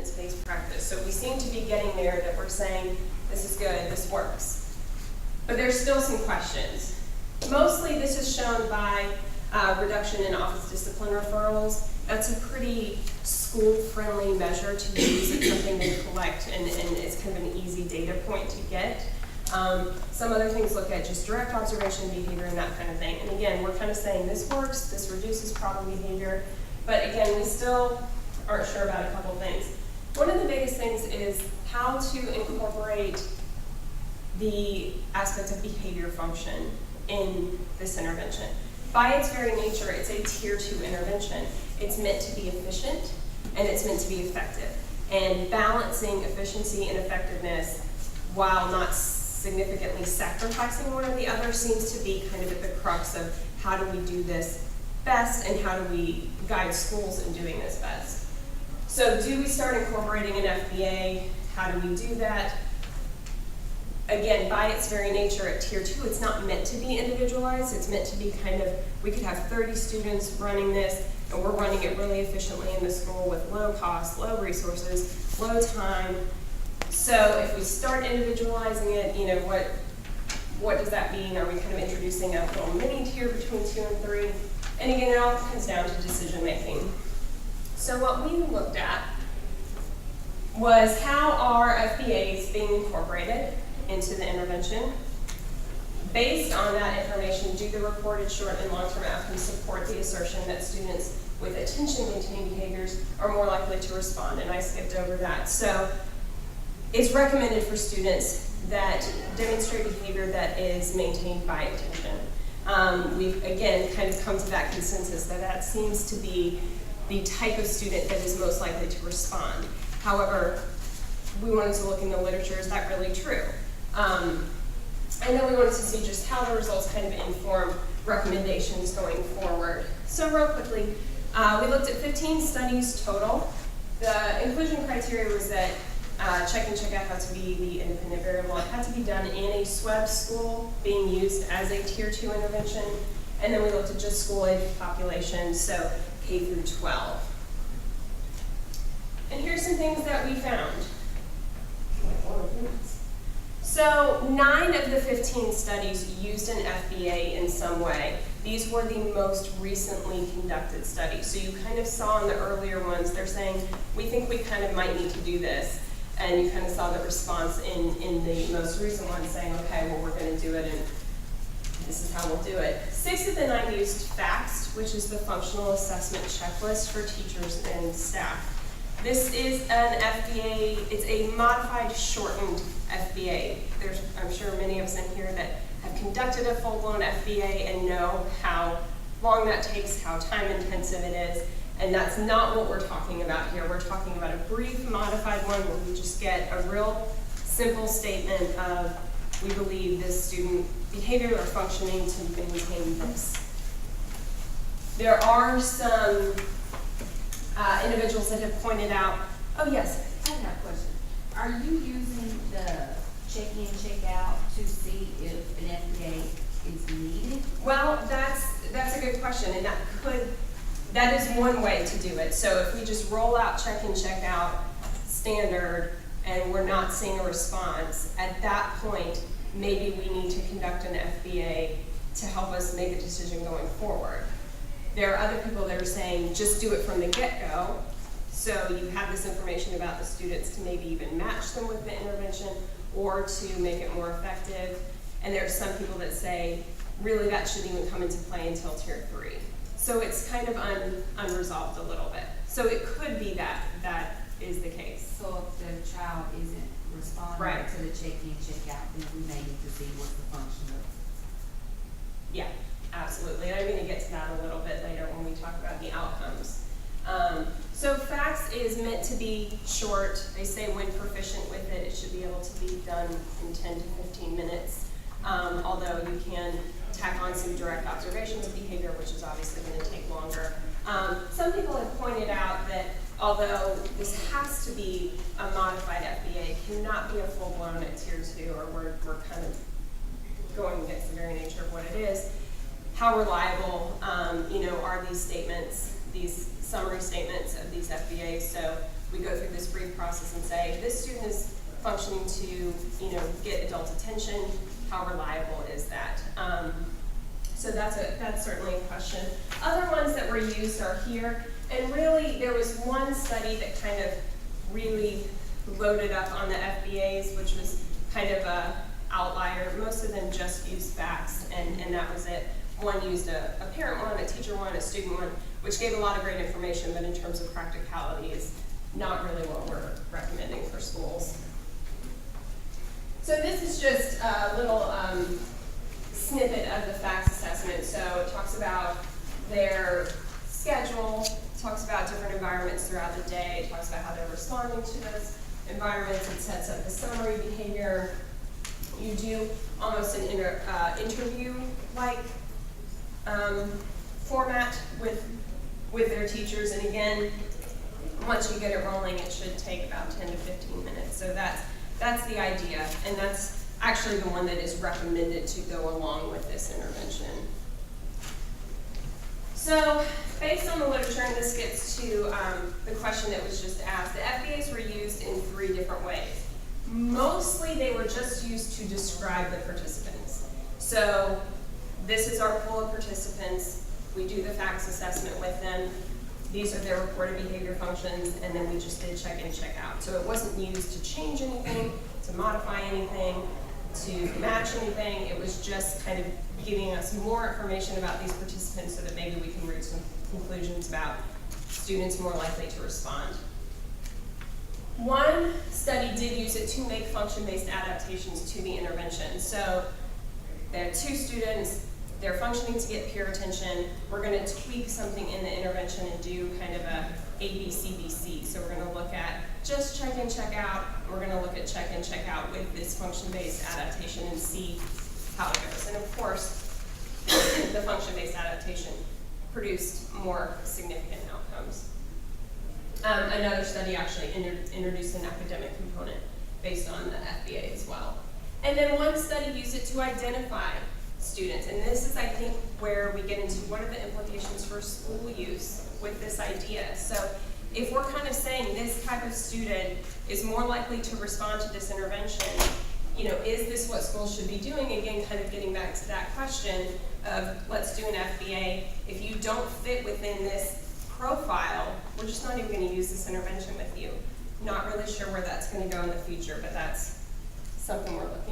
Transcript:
evidence-based practice. So we seem to be getting there, that we're saying, this is good, this works. But there's still some questions. Mostly this is shown by reduction in office discipline referrals. That's a pretty school-friendly measure to use. It's something they collect, and it's kind of an easy data point to get. Some other things look at just direct observation behavior and that kind of thing. And again, we're kind of saying this works, this reduces problem behavior, but again, we still aren't sure about a couple things. One of the biggest things is how to incorporate the aspect of behavior function in this intervention. By its very nature, it's a tier 2 intervention. It's meant to be efficient and it's meant to be effective. And balancing efficiency and effectiveness while not significantly sacrificing one or the other seems to be kind of at the crux of how do we do this best and how do we guide schools in doing this best. So do we start incorporating an FBA? How do we do that? Again, by its very nature at tier 2, it's not meant to be individualized. It's meant to be kind of, we could have 30 students running this, and we're running it really efficiently in the school with low cost, low resources, low time. So if we start individualizing it, you know, what does that mean? Are we kind of introducing a little mini tier between 2 and 3? And again, it all comes down to decision making. So what we looked at was how are FBAs being incorporated into the intervention. Based on that information, do the reported short and long-term outcomes support the assertion that students with attention-maintaining behaviors are more likely to respond? And I skipped over that. So it's recommended for students that demonstrate behavior that is maintained by attention. We've, again, kind of come to that consensus that that seems to be the type of student that is most likely to respond. However, we wanted to look in the literature, is that really true? And then we wanted to see just how the results kind of inform recommendations going forward. So real quickly, we looked at 15 studies total. The inclusion criteria was that check and check out had to be the independent variable. It had to be done in a SWEB school being used as a tier 2 intervention. And then we looked at just school age population, so K through 12. And here's some things that we found. So 9 of the 15 studies used an FBA in some way. These were the most recently conducted studies. So you kind of saw in the earlier ones, they're saying, we think we kind of might need to do this. And you kind of saw the response in the most recent one saying, okay, well, we're going to do it, and this is how we'll do it. 6 of the 9 used FAXT, which is the functional assessment checklist for teachers and staff. This is an FBA, it's a modified, shortened FBA. I'm sure many of us in here that have conducted a full-blown FBA and know how long that takes, how time-intensive it is, and that's not what we're talking about here. We're talking about a brief, modified one where we just get a real simple statement of, we believe this student behavior or functioning to maintain this. There are some individuals that have pointed out, oh yes? I have a question. Are you using the check-in, check-out to see if an FBA is needed? Well, that's a good question, and that is one way to do it. So if we just roll out check-in, check-out standard and we're not seeing a response, at that point, maybe we need to conduct an FBA to help us make a decision going forward. There are other people that are saying, just do it from the get-go, so you have this information about the students to maybe even match them with the intervention or to make it more effective. And there are some people that say, really that shouldn't even come into play until tier 3. So it's kind of unresolved a little bit. So it could be that that is the case. So if the child isn't responding to the check-in, check-out, then we may need to see what's the function of. Yeah, absolutely. And I'm going to get to that a little bit later when we talk about the outcomes. So FACTS is meant to be short. They say when proficient with it, it should be able to be done in 10 to 15 minutes. Although you can tack on some direct observations of behavior, which is obviously going to take longer. Some people have pointed out that although this has to be a modified FBA, it cannot be a full-blown at tier 2, or we're kind of going against the very nature of what it is. How reliable, are these statements, these summary statements of these FBAs? So we go through this brief process and say, this student is functioning to, get adult attention. How reliable is that? So that's certainly a question. Other ones that were used are here, and really there was one study that kind of really loaded up on the FBAs, which was kind of a outlier. Most of them just used facts, and that was it. One used a parent one, a teacher one, a student one, which gave a lot of great information, but in terms of practicality is not really what we're recommending for schools. So this is just a little snippet of the facts assessment. So it talks about their schedule, talks about different environments throughout the day, it talks about how they're responding to those environments, it sets up the summary behavior. You do almost an interview-like format with their teachers, and again, once you get it rolling, it should take about 10 to 15 minutes. So that's the idea, and that's actually the one that is recommended to go along with this intervention. So, based on the literature, and this gets to the question that was just asked, the FBAs were used in 3 different ways. Mostly they were just used to describe the participants. So, this is our pool of participants. We do the facts assessment with them. These are their reported behavior functions, and then we just did check in, check out. So it wasn't used to change anything, to modify anything, to match anything. It was just kind of giving us more information about these participants so that maybe we can reach some conclusions about students more likely to respond. One study did use it to make function-based adaptations to the intervention. So there are 2 students, they're functioning to get peer attention. We're going to tweak something in the intervention and do kind of a ABCBC. So we're going to look at just check in, check out. We're going to look at check in, check out with this function-based adaptation and see how it goes. And of course, the function-based adaptation produced more significant outcomes. Another study actually introduced an academic component based on the FBA as well. And then one study used it to identify students, and this is, I think, where we get into what are the implications for school use with this idea. So if we're kind of saying this type of student is more likely to respond to this intervention, is this what schools should be doing? Again, kind of getting back to that question of let's do an FBA. If you don't fit within this profile, we're just not even going to use this intervention with you. Not really sure where that's going to go in the future, but that's something we're looking